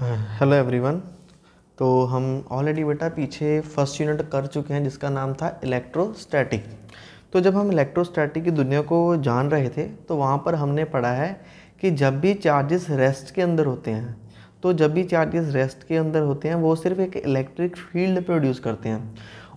Hello everyone. तो हम already बेटा पीछे फर्स्ट यूनिट कर चुके हैं जिसका नाम था इलेक्ट्रोस्टैटिक। तो जब हम इलेक्ट्रोस्टैटिक की दुनिया को जान रहे थे तो वहाँ पर हमने पढ़ा है कि जब भी चार्जेस रेस्ट के अंदर होते हैं तो जब भी चार्जेस रेस्ट के अंदर होते हैं वो सिर्फ एक इलेक्ट्रिक फील्ड प्रोड्यूस करते हैं।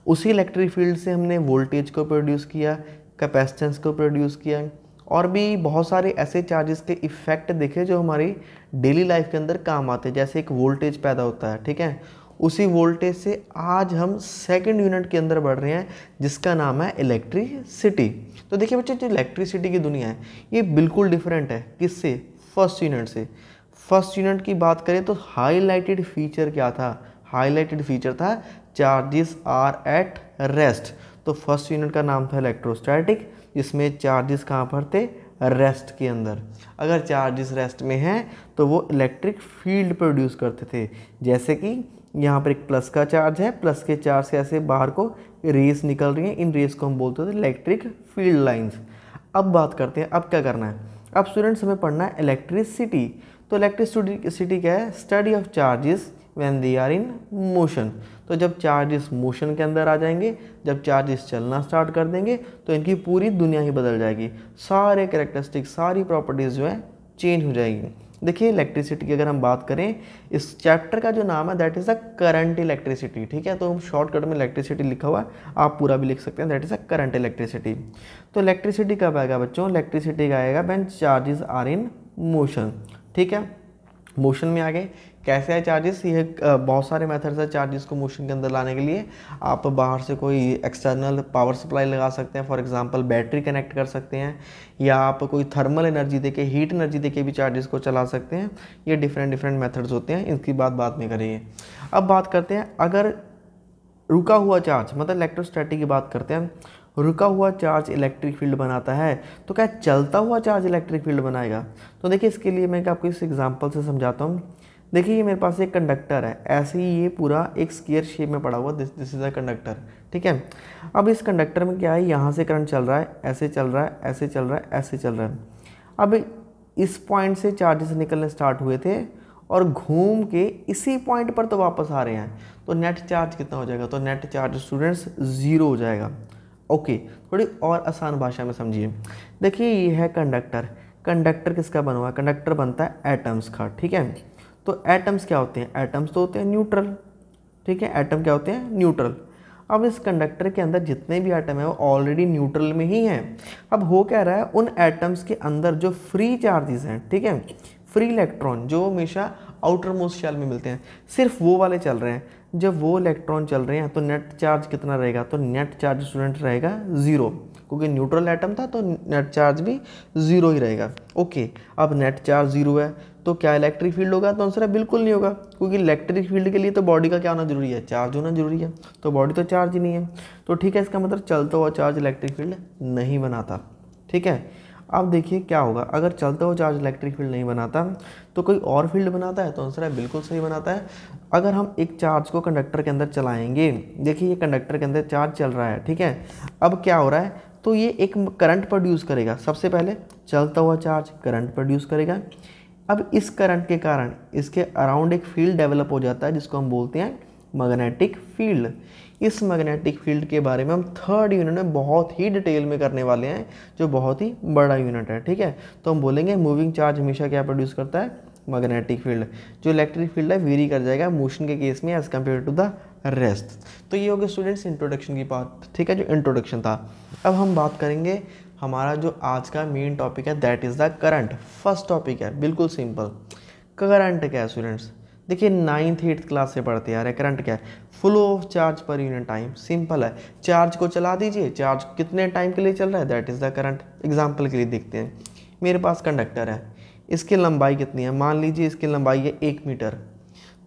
उसी इलेक्ट्रिक फील्ड से हमने वोल्टेज को प्रोड्यूस किया, कैपेसिटेंस को प्रोड्यूस किया और भी बहुत सारे ऐसे चार्जेस के इफ़ेक्ट देखे जो हमारी डेली लाइफ के अंदर काम आते हैं। जैसे एक वोल्टेज पैदा होता है, ठीक है, उसी वोल्टेज से आज हम सेकंड यूनिट के अंदर बढ़ रहे हैं जिसका नाम है इलेक्ट्रिसिटी। तो देखिए बच्चे, जो इलेक्ट्रिसिटी की दुनिया है ये बिल्कुल डिफरेंट है किससे, फर्स्ट यूनिट से। फर्स्ट यूनिट की बात करें तो हाईलाइटेड फीचर क्या था, हाईलाइटेड फीचर था चार्जेस आर एट रेस्ट। तो फर्स्ट यूनिट का नाम था इलेक्ट्रोस्टैटिक, जिसमें चार्जेस कहाँ पर थे, रेस्ट के अंदर। अगर चार्जेस रेस्ट में हैं तो वो इलेक्ट्रिक फील्ड प्रोड्यूस करते थे। जैसे कि यहाँ पर एक प्लस का चार्ज है, प्लस के चार्ज से ऐसे बाहर को रेस निकल रही हैं, इन रेस को हम बोलते थे इलेक्ट्रिक फील्ड लाइंस। अब बात करते हैं अब क्या करना है। अब स्टूडेंट्स हमें पढ़ना है इलेक्ट्रिसिटी। तो इलेक्ट्रिसिटी क्या है, study of charges when they are in motion. तो जब चार्जेस मोशन के अंदर आ जाएंगे, जब चार्जेस चलना स्टार्ट कर देंगे तो इनकी पूरी दुनिया ही बदल जाएगी, सारे कैरेक्टरिस्टिक, सारी प्रॉपर्टीज़ जो है चेंज हो जाएगी। देखिए इलेक्ट्रिसिटी की अगर हम बात करें, इस चैप्टर का जो नाम है that is the current electricity, ठीक है। तो हम शॉर्टकट में इलेक्ट्रिसिटी लिखा हुआ है, आप पूरा भी लिख सकते हैं, that is the current electricity. तो इलेक्ट्रिसिटी कब आएगा बच्चों, इलेक्ट्रिसिटी का आएगा when charges are in motion, ठीक है। मोशन में आ गए, कैसे है चार्जेस, ये बहुत सारे मेथड्स है चार्जेस को मोशन के अंदर लाने के लिए। आप बाहर से कोई एक्सटर्नल पावर सप्लाई लगा सकते हैं, फॉर एग्जांपल बैटरी कनेक्ट कर सकते हैं, या आप कोई थर्मल एनर्जी देके, हीट एनर्जी देके भी चार्जेस को चला सकते हैं। ये डिफरेंट मेथड्स होते हैं, इनकी बात बाद में करेंगे। अब बात करते हैं अगर रुका हुआ चार्ज, मतलब इलेक्ट्रोस्टैटिक की बात करते हैं, रुका हुआ चार्ज इलेक्ट्रिक फील्ड बनाता है तो क्या चलता हुआ चार्ज इलेक्ट्रिक फील्ड बनाएगा। तो देखिए इसके लिए मैं आपको इस एग्जांपल से समझाता हूँ। देखिए ये मेरे पास एक कंडक्टर है, ऐसे ही ये पूरा एक स्क्वायर शेप में पड़ा हुआ, दिस इज अ कंडक्टर, ठीक है। अब इस कंडक्टर में क्या है, यहाँ से करंट चल रहा है, ऐसे चल रहा है, ऐसे चल रहा है, ऐसे चल रहा है। अब इस पॉइंट से चार्जेस निकलने स्टार्ट हुए थे और घूम के इसी पॉइंट पर तो वापस आ रहे हैं, तो नेट चार्ज कितना हो जाएगा, तो नेट चार्ज स्टूडेंट्स ज़ीरो हो जाएगा। ओके, थोड़ी और आसान भाषा में समझिए। देखिए ये है कंडक्टर, कंडक्टर किसका बना हुआ है, कंडक्टर बनता है एटम्स का, ठीक है। तो एटम्स क्या होते हैं, एटम्स तो होते हैं न्यूट्रल, ठीक है। एटम क्या होते हैं, न्यूट्रल। अब इस कंडक्टर के अंदर जितने भी एटम है वो ऑलरेडी न्यूट्रल में ही हैं। अब हो क्या रहा है, उन एटम्स के अंदर जो फ्री चार्जेस हैं, ठीक है, फ्री इलेक्ट्रॉन जो हमेशा आउटर मोस्ट शेल में मिलते हैं, सिर्फ वो वाले चल रहे हैं। जब वो इलेक्ट्रॉन चल रहे हैं तो नेट चार्ज कितना रहेगा, तो नेट चार्ज स्टूडेंट रहेगा ज़ीरो, क्योंकि न्यूट्रल एटम था तो नेट चार्ज भी ज़ीरो ही रहेगा। ओके, अब नेट चार्ज ज़ीरो है तो क्या इलेक्ट्रिक फील्ड होगा, तो आंसर है बिल्कुल नहीं होगा, क्योंकि इलेक्ट्रिक फील्ड के लिए तो बॉडी का क्या होना जरूरी है, चार्ज होना जरूरी है, तो बॉडी तो चार्ज ही नहीं है। तो ठीक है, इसका मतलब चलता हुआ चार्ज इलेक्ट्रिक फील्ड नहीं बनाता, ठीक है। अब देखिए क्या होगा, अगर चलता हुआ चार्ज इलेक्ट्रिक फील्ड नहीं बनाता तो कोई और फील्ड बनाता है, तो आंसर है बिल्कुल सही बनाता है। अगर हम एक चार्ज को कंडक्टर के अंदर चलाएंगे, देखिए ये कंडक्टर के अंदर चार्ज चल रहा है, ठीक है। अब क्या हो रहा है, तो ये एक करंट प्रोड्यूस करेगा, सबसे पहले चलता हुआ चार्ज करंट प्रोड्यूस करेगा। अब इस करंट के कारण इसके अराउंड एक फील्ड डेवलप हो जाता है जिसको हम बोलते हैं मैग्नेटिक फील्ड। इस मैग्नेटिक फील्ड के बारे में हम थर्ड यूनिट में बहुत ही डिटेल में करने वाले हैं, जो बहुत ही बड़ा यूनिट है, ठीक है। तो हम बोलेंगे मूविंग चार्ज हमेशा क्या प्रोड्यूस करता है, मैग्नेटिक फील्ड। जो इलेक्ट्रिक फील्ड है वेरी कर जाएगा मोशन के केस में as compared to the rest. तो ये हो गया स्टूडेंट्स इंट्रोडक्शन की बात, ठीक है, जो इंट्रोडक्शन था। अब हम बात करेंगे हमारा जो आज का मेन टॉपिक है that is the current. First topic है बिल्कुल सिंपल, करंट क्या है स्टूडेंट्स। देखिए 9th 8th क्लास से पढ़ते आ रहे हैं, करंट क्या है, flow of charge per unit time. Simple है, चार्ज को चला दीजिए, चार्ज कितने टाइम के लिए चल रहा है, that is the current. Example के लिए देखते हैं, मेरे पास कंडक्टर है, इसकी लंबाई कितनी है, मान लीजिए इसकी लंबाई है 1 मीटर।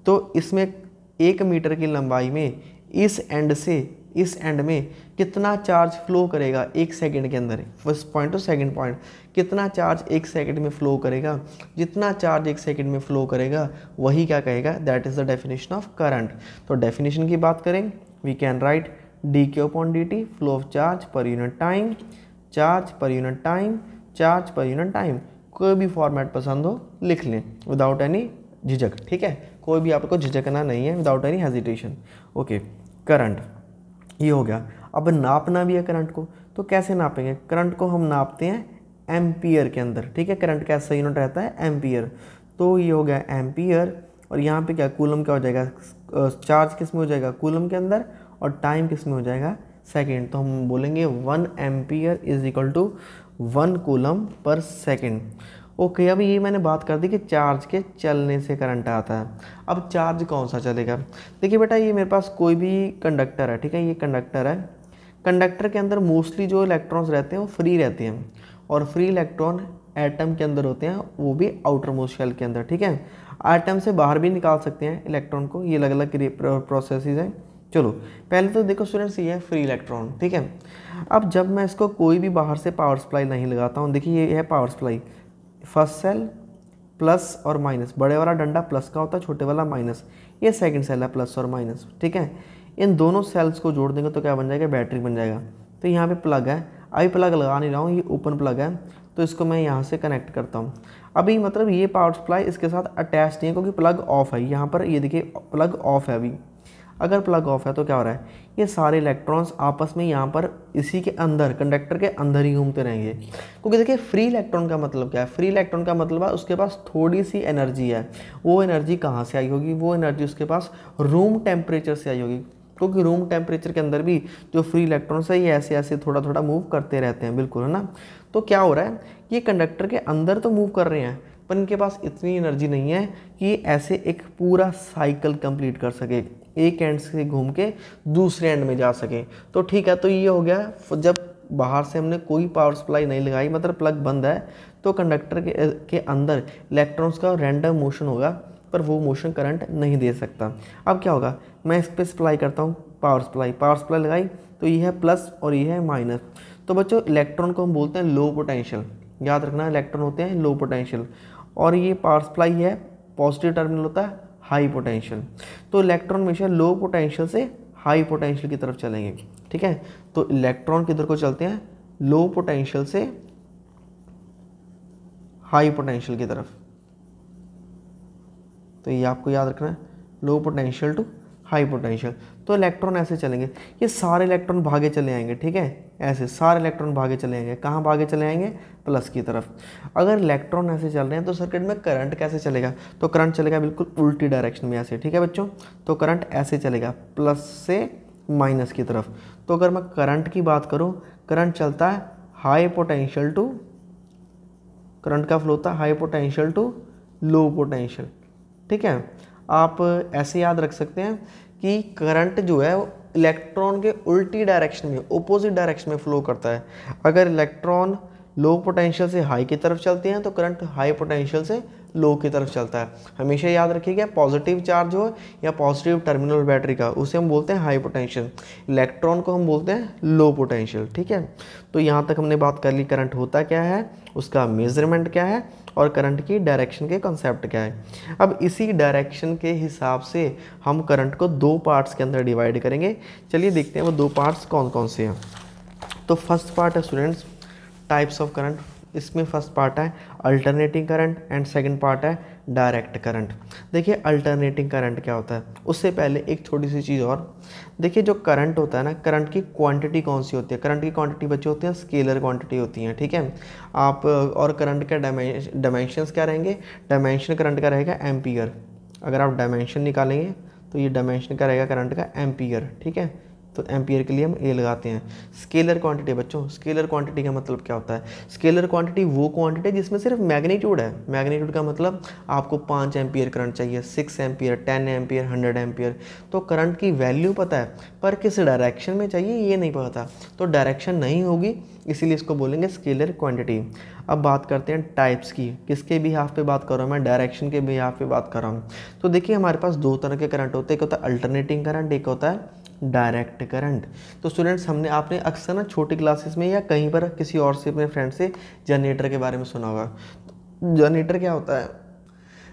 तो इसमें 1 मीटर की लंबाई में इस एंड से इस एंड में कितना चार्ज फ्लो करेगा 1 सेकंड के अंदर, first point two second point, कितना चार्ज 1 सेकंड में फ्लो करेगा, जितना चार्ज 1 सेकंड में फ्लो करेगा वही क्या कहेगा, that is the definition of current. तो डेफिनेशन की बात करें, we can write dq/dt, flow of charge per unit time, charge per unit time, charge per unit time. कोई भी फॉर्मेट पसंद हो लिख लें विदाउट एनी झिझक, ठीक है, कोई भी आपको झिझकना नहीं है, without any hesitation. Okay, current ये हो गया। अब नापना भी है करंट को, तो कैसे नापेंगे? करंट को हम नापते हैं एम्पियर के अंदर, ठीक है। करंट का ऐसा यूनिट रहता है एम्पियर। तो ये हो गया एम्पियर, और यहाँ पे क्या कूलम क्या हो जाएगा, चार्ज किस में हो जाएगा, कूलम के अंदर, और टाइम किस में हो जाएगा, सेकेंड। तो हम बोलेंगे 1 ampere is equal to 1 coulomb per second. Okay, अब ये मैंने बात कर दी कि चार्ज के चलने से करंट आता है। अब चार्ज कौन सा चलेगा? देखिए बेटा, ये मेरे पास कोई भी कंडक्टर है, ठीक है, ये कंडक्टर है। कंडक्टर के अंदर मोस्टली जो इलेक्ट्रॉन्स रहते हैं वो फ्री रहते हैं, और फ्री इलेक्ट्रॉन एटम के अंदर होते हैं, वो भी आउटर मोस्ट शेल के अंदर, ठीक है। एटम से बाहर भी निकाल सकते हैं इलेक्ट्रॉन को, ये अलग अलग प्रोसेसेस हैं। चलो पहले तो देखो स्टूडेंट्स, ये है फ्री इलेक्ट्रॉन, ठीक है। अब जब मैं इसको कोई भी बाहर से पावर सप्लाई नहीं लगाता हूँ, देखिए ये है power supply, first cell plus और माइनस, बड़े वाला डंडा प्लस का होता है, छोटे वाला माइनस, ये सेकंड सेल है प्लस और माइनस, ठीक है। इन दोनों सेल्स को जोड़ देंगे तो क्या बन जाएगा, बैटरी बन जाएगा। तो यहाँ पे प्लग है, अभी प्लग लगा नहीं रहा हूँ, ये ओपन प्लग है, तो इसको मैं यहाँ से कनेक्ट करता हूँ। अभी मतलब ये पावर सप्लाई इसके साथ अटैच नहीं है क्योंकि प्लग ऑफ है। यहाँ पर ये देखिए प्लग ऑफ है अभी। अगर प्लग ऑफ है तो क्या हो रहा है, ये सारे इलेक्ट्रॉन्स आपस में यहाँ पर इसी के अंदर, कंडक्टर के अंदर ही घूमते रहेंगे। क्योंकि देखिए फ्री इलेक्ट्रॉन का मतलब क्या है, फ्री इलेक्ट्रॉन का मतलब है उसके पास थोड़ी सी एनर्जी है। वो एनर्जी कहाँ से आई होगी, वो एनर्जी उसके पास रूम टेम्परेचर से आई होगी, क्योंकि रूम टेम्परेचर के अंदर भी जो फ्री इलेक्ट्रॉन्स है ये ऐसे ऐसे थोड़ा थोड़ा मूव करते रहते हैं, बिल्कुल, है ना। तो क्या हो रहा है, ये कंडक्टर के अंदर तो मूव कर रहे हैं, पर इनके पास इतनी एनर्जी नहीं है कि ऐसे एक पूरा साइकिल कंप्लीट कर सके, एक एंड से घूम के दूसरे एंड में जा सके। तो ठीक है, तो ये हो गया, जब बाहर से हमने कोई पावर सप्लाई नहीं लगाई, मतलब प्लग बंद है, तो कंडक्टर के अंदर इलेक्ट्रॉन्स का रैंडम मोशन होगा, पर वो मोशन करंट नहीं दे सकता। अब क्या होगा, मैं इस पर सप्लाई करता हूँ पावर सप्लाई लगाई, तो ये है प्लस और ये है माइनस। तो बच्चों इलेक्ट्रॉन को हम बोलते हैं लो पोटेंशियल, याद रखना, इलेक्ट्रॉन होते हैं लो पोटेंशियल, और ये पावर सप्लाई है, पॉजिटिव टर्मिनल होता है हाई पोटेंशियल। तो इलेक्ट्रॉन हमेशा लो पोटेंशियल से हाई पोटेंशियल की तरफ चलेंगे, ठीक है। तो इलेक्ट्रॉन किधर को चलते हैं, लो पोटेंशियल से हाई पोटेंशियल की तरफ। तो ये आपको याद रखना है, low potential to high potential. तो इलेक्ट्रॉन ऐसे चलेंगे, ये सारे इलेक्ट्रॉन भागे चले आएंगे, ठीक है, ऐसे सारे इलेक्ट्रॉन भागे चले आएंगे। कहाँ भागे चले आएंगे, प्लस की तरफ। अगर इलेक्ट्रॉन ऐसे चल रहे हैं तो सर्किट में करंट कैसे चलेगा, तो करंट चलेगा बिल्कुल उल्टी डायरेक्शन में ऐसे, ठीक है बच्चों। तो करंट ऐसे चलेगा, प्लस से माइनस की तरफ। तो अगर मैं करंट की बात करूँ, करंट चलता है हाई पोटेंशियल टू, करंट का फ्लो होता है high potential to low potential, ठीक है। आप ऐसे याद रख सकते हैं कि करंट जो है वो इलेक्ट्रॉन के उल्टी डायरेक्शन में, ऑपोजिट डायरेक्शन में फ्लो करता है। अगर इलेक्ट्रॉन लो पोटेंशियल से हाई की तरफ चलते हैं तो करंट हाई पोटेंशियल से लो की तरफ चलता है। हमेशा याद रखिएगा, पॉजिटिव चार्ज हो या पॉजिटिव टर्मिनल बैटरी का, उसे हम बोलते हैं हाई पोटेंशियल, इलेक्ट्रॉन को हम बोलते हैं लो पोटेंशियल, ठीक है। तो यहाँ तक हमने बात कर ली, करंट होता क्या है, उसका मेजरमेंट क्या है, और करंट की डायरेक्शन के कॉन्सेप्ट क्या है। अब इसी डायरेक्शन के हिसाब से हम करंट को दो पार्ट्स के अंदर डिवाइड करेंगे। चलिए देखते हैं वो दो पार्ट्स कौन कौन से हैं। तो फर्स्ट पार्ट है स्टूडेंट्स टाइप्स ऑफ करंट। इसमें फर्स्ट पार्ट है alternating current and second part है डायरेक्ट करंट। देखिए अल्टरनेटिंग करंट क्या होता है, उससे पहले एक छोटी सी चीज़ और देखिए, जो करंट होता है ना, करंट की क्वांटिटी कौन सी होती है, करंट की क्वांटिटी बच्चे होते हैं स्केलर क्वांटिटी होती हैं, ठीक है। आप और करंट के डायमेंशंस क्या रहेंगे, डायमेंशन करंट का रहेगा एम्पियर। अगर आप डायमेंशन निकालेंगे तो ये डायमेंशन का रहेगा करंट का एम्पियर, ठीक है। तो एम्पियर के लिए हम ए लगाते हैं। स्केलर क्वांटिटी बच्चों, स्केलर क्वांटिटी का मतलब क्या होता है, स्केलर क्वांटिटी वो क्वांटिटी जिसमें सिर्फ मैग्नीट्यूड है। मैग्नीट्यूड का मतलब आपको 5 एम्पियर करंट चाहिए, 6 एम्पियर, 10 एम्पियर, 100 एम्पियर। तो करंट की वैल्यू पता है, पर किस डायरेक्शन में चाहिए ये नहीं पता, तो डायरेक्शन नहीं होगी, इसीलिए इसको बोलेंगे स्केलर क्वांटिटी। अब बात करते हैं टाइप्स की, किसके भी हाफ पे बात कर रहा हूँ मैं, डायरेक्शन के भी हाफ पे बात कर रहा हूँ। तो देखिए हमारे पास दो तरह के करंट होते हैं, एक होता है अल्टरनेटिंग करंट, एक होता है डायरेक्ट करंट। तो स्टूडेंट्स आपने अक्सर ना छोटी क्लासेस में या कहीं पर किसी और से अपने फ्रेंड से जनरेटर के बारे में सुना होगा। जनरेटर क्या होता है,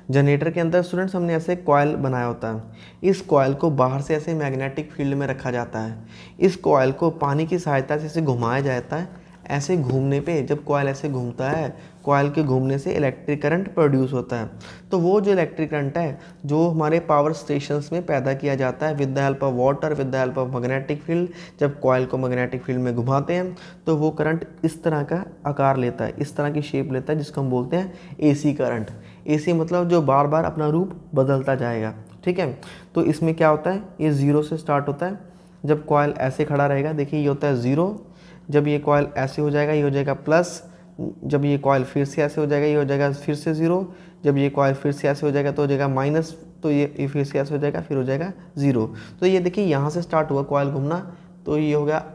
जनरेटर के अंदर स्टूडेंट्स हमने ऐसे कॉइल बनाया होता है। इस कॉइल को बाहर से ऐसे मैग्नेटिक फील्ड में रखा जाता है। इस कॉइल को पानी की सहायता से इसे घुमाया जाता है, ऐसे घूमने पे, जब कॉयल ऐसे घूमता है, कॉयल के घूमने से इलेक्ट्रिक करंट प्रोड्यूस होता है। तो वो जो इलेक्ट्रिक करंट है जो हमारे पावर स्टेशंस में पैदा किया जाता है with the help of water, with the help of magnetic field, जब कॉयल को मैग्नेटिक फील्ड में घुमाते हैं तो वो करंट इस तरह का आकार लेता है, इस तरह की शेप लेता है, जिसको हम बोलते हैं एसी करंट। एसी मतलब जो बार बार अपना रूप बदलता जाएगा, ठीक है। तो इसमें क्या होता है, ये ज़ीरो से स्टार्ट होता है। जब कॉयल ऐसे खड़ा रहेगा, देखिए ये होता है ज़ीरो। जब ये कॉयल ऐसे हो जाएगा, ये हो जाएगा प्लस। जब ये कॉयल फिर से ऐसे हो जाएगा, ये हो जाएगा फिर से ज़ीरो। जब ये कॉयल फिर से ऐसे हो जाएगा तो हो जाएगा माइनस, तो ये फिर से ऐसे हो जाएगा, फिर हो जाएगा ज़ीरो। तो ये देखिए यहाँ से स्टार्ट हुआ कॉयल घूमना, तो ये हो गया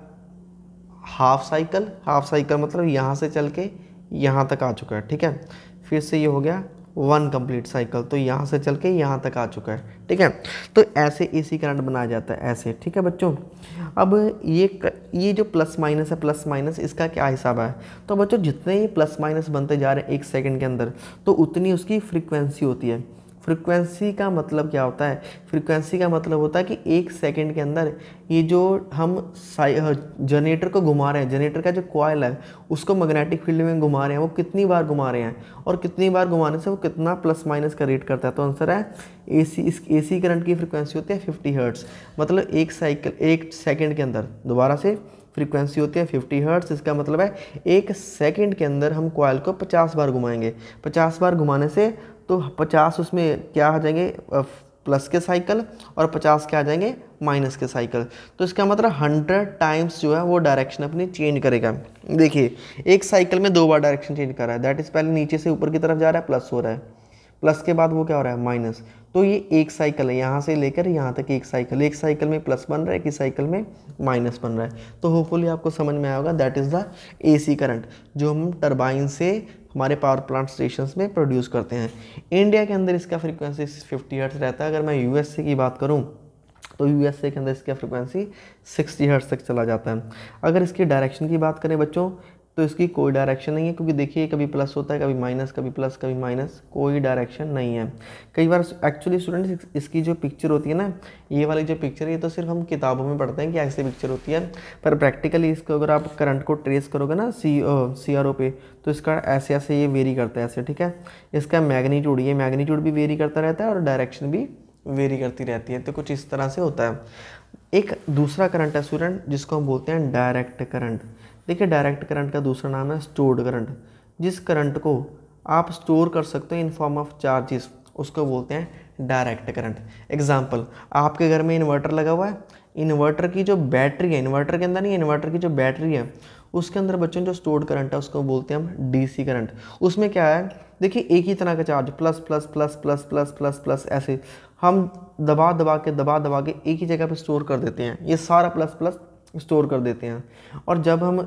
हाफ साइकिल। हाफ साइकिल मतलब यहाँ से चल के यहाँ तक आ चुका है, ठीक है। फिर से ये हो गया वन कंप्लीट साइकिल, तो यहाँ से चल के यहाँ तक आ चुका है, ठीक है। तो ऐसे एसी करंट बनाया जाता है ऐसे, ठीक है बच्चों। अब ये जो प्लस माइनस है, प्लस माइनस इसका क्या हिसाब है, तो बच्चों जितने ही प्लस माइनस बनते जा रहे हैं 1 सेकंड के अंदर, तो उतनी उसकी फ्रीक्वेंसी होती है। फ्रीक्वेंसी का मतलब क्या होता है, फ्रीक्वेंसी का मतलब होता है कि 1 सेकंड के अंदर ये जो हम जनरेटर को घुमा रहे हैं, जनरेटर का जो कॉयल है उसको मैग्नेटिक फील्ड में घुमा रहे हैं, वो कितनी बार घुमा रहे हैं और कितनी बार घुमाने से वो कितना प्लस माइनस का रेट करता है। तो आंसर है इस एसी करंट की फ्रीक्वेंसी होती है 50 हर्ट्ज़। मतलब 1 सेकंड के अंदर दोबारा से फ्रीक्वेंसी होती है 50 हर्ट्ज़। इसका मतलब है 1 सेकंड के अंदर हम कॉयल को 50 बार घुमाएंगे। 50 बार घुमाने से तो 50 उसमें क्या आ जाएंगे, प्लस के साइकिल, और 50 क्या आ जाएंगे, माइनस के साइकिल। तो इसका मतलब 100 टाइम्स जो है वो डायरेक्शन अपनी चेंज करेगा। देखिए 1 साइकिल में 2 बार डायरेक्शन चेंज कर रहा है, दैट इज़ पहले नीचे से ऊपर की तरफ जा रहा है, प्लस हो रहा है, प्लस के बाद वो क्या हो रहा है, माइनस। तो ये 1 साइकिल है, यहाँ से लेकर यहाँ तक 1 साइकिल। 1 साइकिल में प्लस बन रहा है, 1 साइकिल में माइनस बन रहा है। तो होपफुली आपको समझ में आया होगा, that is the AC current जो हम टरबाइन से हमारे पावर प्लांट स्टेशंस में प्रोड्यूस करते हैं। इंडिया के अंदर इसका फ्रीक्वेंसी 50 हर्ट्ज़ रहता है। अगर मैं यूएसए की बात करूँ तो यूएसए के अंदर इसका फ्रीक्वेंसी 60 हर्ट्ज़ तक चला जाता है। अगर इसकी डायरेक्शन की बात करें बच्चों, तो इसकी कोई डायरेक्शन नहीं है, क्योंकि देखिए कभी प्लस होता है, कभी माइनस, कभी प्लस, कभी माइनस, कोई डायरेक्शन नहीं है। कई बार एक्चुअली स्टूडेंट्स इसकी जो पिक्चर होती है ना, ये वाली जो पिक्चर है, ये तो सिर्फ हम किताबों में पढ़ते हैं कि ऐसी पिक्चर होती है, पर प्रैक्टिकली इसको अगर आप करंट को ट्रेस करोगे ना CRO पे, तो इसका ऐसे ऐसे ये वेरी करता है ऐसे, ठीक है। इसका मैग्नीट्यूड, ये मैग्नीट्यूड भी वेरी करता रहता है और डायरेक्शन भी वेरी करती रहती है। तो कुछ इस तरह से होता है। एक दूसरा करंट है स्टूडेंट जिसको हम बोलते हैं डायरेक्ट करंट। देखिए डायरेक्ट करंट का दूसरा नाम है स्टोर्ड करंट। जिस करंट को आप स्टोर कर सकते हो इन फॉर्म ऑफ चार्जेस, उसको बोलते हैं डायरेक्ट करंट। एग्जांपल, आपके घर में इन्वर्टर लगा हुआ है, इन्वर्टर की जो बैटरी है, इन्वर्टर के अंदर नहीं, इन्वर्टर की जो बैटरी है उसके अंदर बच्चों जो स्टोर्ड करंट है उसको बोलते हैं हम DC करंट। उसमें क्या है, देखिए एक ही तरह का charge plus plus plus plus plus plus plus ऐसे हम दबा दबा के एक ही जगह पे स्टोर कर देते हैं। ये सारा प्लस प्लस स्टोर कर देते हैं, और जब हम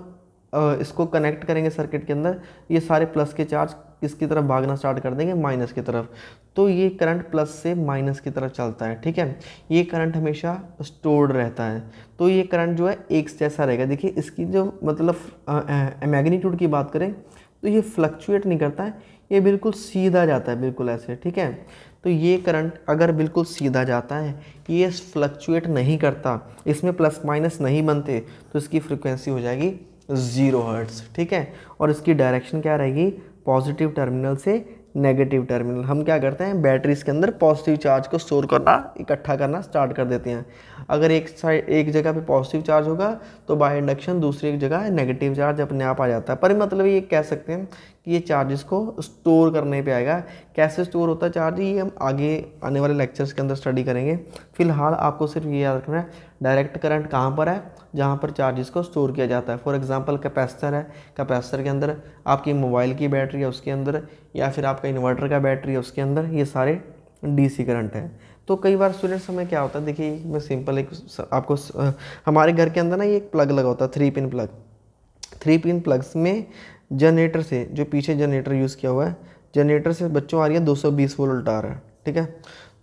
इसको कनेक्ट करेंगे सर्किट के अंदर, ये सारे प्लस के चार्ज किसकी तरफ भागना स्टार्ट कर देंगे, माइनस की तरफ। तो ये करंट प्लस से माइनस की तरफ चलता है, ठीक है। ये करंट हमेशा स्टोर्ड रहता है, तो ये करंट जो है एक जैसा रहेगा। देखिए इसकी जो मतलब मैग्नीट्यूड की बात करें तो ये फ्लक्चुएट नहीं करता है, ये बिल्कुल सीधा जाता है, बिल्कुल ऐसे, ठीक है। तो ये करंट अगर बिल्कुल सीधा जाता है, ये फ्लक्चुएट नहीं करता, इसमें प्लस माइनस नहीं बनते, तो इसकी फ्रीक्वेंसी हो जाएगी 0 हर्ट्ज़, ठीक है। और इसकी डायरेक्शन क्या रहेगी, पॉजिटिव टर्मिनल से नेगेटिव टर्मिनल। हम क्या करते हैं, बैटरीज के अंदर पॉजिटिव चार्ज को स्टोर करना, इकट्ठा करना स्टार्ट कर देते हैं। अगर एक जगह पे पॉजिटिव चार्ज होगा तो बाय इंडक्शन दूसरी एक जगह नेगेटिव चार्ज अपने आप आ जाता है। पर मतलब ये कह सकते हैं कि ये चार्जेस को स्टोर करने पे आएगा। कैसे स्टोर होता है चार्ज, ये हम आगे आने वाले लेक्चर्स के अंदर स्टडी करेंगे। फिलहाल आपको सिर्फ ये याद रखना है डायरेक्ट करंट कहाँ पर है, जहाँ पर चार्जेस को स्टोर किया जाता है। फॉर एग्जांपल कैपेसिटर है, कैपेसिटर के अंदर आपकी मोबाइल की बैटरी है उसके अंदर, या फिर आपका इन्वर्टर का बैटरी है उसके अंदर, ये सारे DC करंट है। तो कई बार स्टूडेंट्स हमें क्या होता है, देखिए मैं सिंपल एक आपको हमारे घर के अंदर ना ये एक प्लग लगा होता है, 3 पिन प्लग। 3 पिन प्लग्स में जनरेटर से, जो पीछे जनरेटर यूज़ किया हुआ है, जनरेटर से बच्चों आ रही है 220 वोल्ट आ रहा है, ठीक है।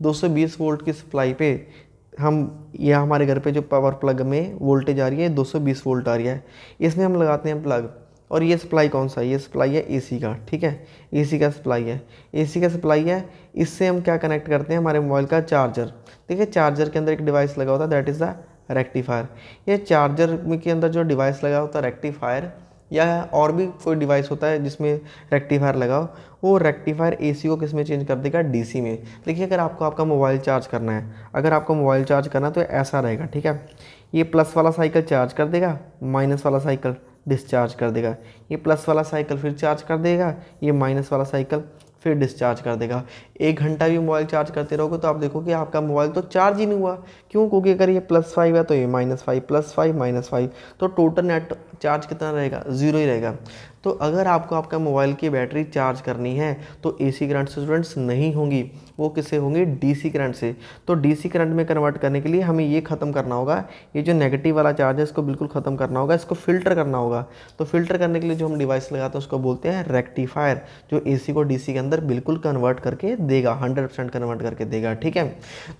220 वोल्ट की सप्लाई पे हम, यह हमारे घर पे जो पावर प्लग में वोल्टेज आ रही है 220 वोल्ट आ रही है, इसमें हम लगाते हैं प्लग। और ये सप्लाई कौन सा है, ये सप्लाई है AC का, ठीक है। AC का सप्लाई है, AC का सप्लाई है। इससे हम क्या कनेक्ट करते हैं, हमारे मोबाइल का चार्जर। देखिए चार्जर के अंदर एक डिवाइस लगा होता है, दैट इज़ द रेक्टिफायर। ये चार्जर के अंदर जो डिवाइस लगा होता है रेक्टिफायर, या और भी कोई डिवाइस होता है जिसमें रेक्टिफायर लगाओ, वो रेक्टिफायर एसी को किस में चेंज कर देगा, डीसी में। देखिए अगर आपको आपका मोबाइल चार्ज करना है, अगर आपको मोबाइल चार्ज करना है तो ऐसा रहेगा, ठीक है। ये प्लस वाला साइकिल चार्ज कर देगा, माइनस वाला साइकिल डिस्चार्ज कर देगा, ये प्लस वाला साइकिल फिर चार्ज कर देगा, ये माइनस वाला साइकिल फिर डिस्चार्ज कर देगा। 1 घंटा भी मोबाइल चार्ज करते रहोगे तो आप देखोगे आपका मोबाइल तो चार्ज ही नहीं हुआ। क्यों? क्योंकि अगर ये +5 है तो ये -5, +5 -5, तो टोटल नेट चार्ज कितना रहेगा, 0 ही रहेगा। तो अगर आपको आपका मोबाइल की बैटरी चार्ज करनी है तो एसी करंट से स्टूडेंट्स नहीं होंगी, वो किससे होंगी, डीसी करंट से। तो डीसी करंट में कन्वर्ट करने के लिए हमें ये ख़त्म करना होगा, ये जो नेगेटिव वाला चार्ज है इसको बिल्कुल ख़त्म करना होगा, इसको फिल्टर करना होगा। तो फिल्टर करने के लिए जो हम डिवाइस लगाते हैं उसको बोलते हैं रेक्टिफायर, जो एसी को डीसी के अंदर बिल्कुल कन्वर्ट करके देगा, 100% कन्वर्ट करके देगा, ठीक है।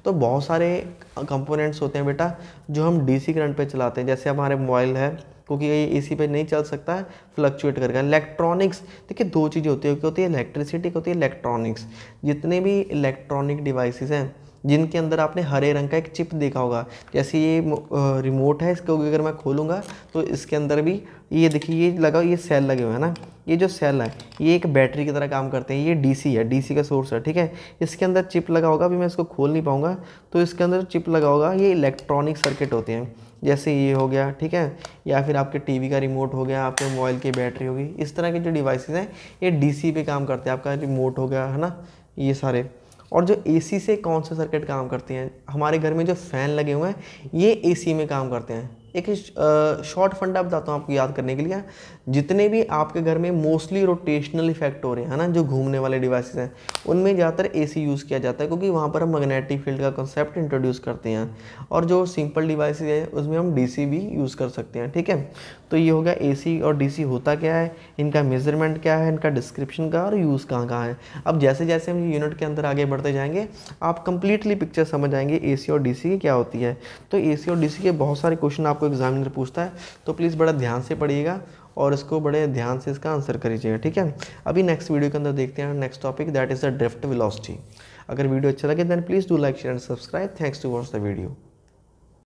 तो बहुत सारे कंपोनेंट्स होते हैं बेटा जो हम डीसी करंट पे चलाते हैं, जैसे हमारे मोबाइल है, क्योंकि ये एसी पे नहीं चल सकता है, फ्लक्चुएट करेगा। इलेक्ट्रॉनिक्स, देखिए 2 चीज़ें होती है, एक होती है इलेक्ट्रिसिटी, एक होती है इलेक्ट्रॉनिक्स। जितने भी इलेक्ट्रॉनिक डिवाइसेस हैं जिनके अंदर आपने हरे रंग का एक चिप देखा होगा, जैसे ये रिमोट है, इसको अगर मैं खोलूँगा तो इसके अंदर भी ये देखिए ये लगा, ये सेल लगे हुए हैं ना, ये जो सेल है ये एक बैटरी की तरह काम करते हैं। ये डीसी है, डीसी का सोर्स है, ठीक है। इसके अंदर चिप लगा होगा, अभी मैं इसको खोल नहीं पाऊँगा, तो इसके अंदर चिप लगा होगा, ये इलेक्ट्रॉनिक सर्किट होते हैं, जैसे ये हो गया, ठीक है, या फिर आपके टीवी का रिमोट हो गया, आपके मोबाइल की बैटरी होगी। इस तरह के जो डिवाइसेस हैं ये डीसी पे काम करते हैं। आपका रिमोट हो गया है ना, ये सारे। और जो एसी से कौन से सर्किट काम करते हैं, हमारे घर में जो फ़ैन लगे हुए हैं ये एसी में काम करते हैं। एक शॉर्ट फंडा बताता हूँ आपको याद करने के लिए। जितने भी आपके घर में मोस्टली रोटेशनल इफेक्ट हो रहे हैं ना, जो घूमने वाले डिवाइसेस हैं, उनमें ज़्यादातर एसी यूज़ किया जाता है, क्योंकि वहाँ पर हम मैग्नेटिक फील्ड का कंसेप्ट इंट्रोड्यूस करते हैं। और जो सिंपल डिवाइसेस है उसमें हम डीसी भी यूज़ कर सकते हैं, ठीक है। तो ये हो गया एसी और डीसी होता क्या है, इनका मेजरमेंट क्या है, इनका डिस्क्रिप्शन का, और यूज़ कहाँ है। अब जैसे जैसे हम यूनिट के अंदर आगे बढ़ते जाएंगे आप कंप्लीटली पिक्चर समझ आएंगे एसी और डीसी की क्या होती है। तो एसी और डीसी के बहुत सारे क्वेश्चन आपको एग्जामिनर पूछता है, तो प्लीज़ बड़ा ध्यान से पढ़िएगा और इसको बड़े ध्यान से इसका आंसर करिएगा, ठीक है। अभी नेक्स्ट वीडियो के अंदर देखते हैं next topic, that is the drift velocity. अगर वीडियो अच्छा लगे then please do like share and subscribe. Thanks to watch the video.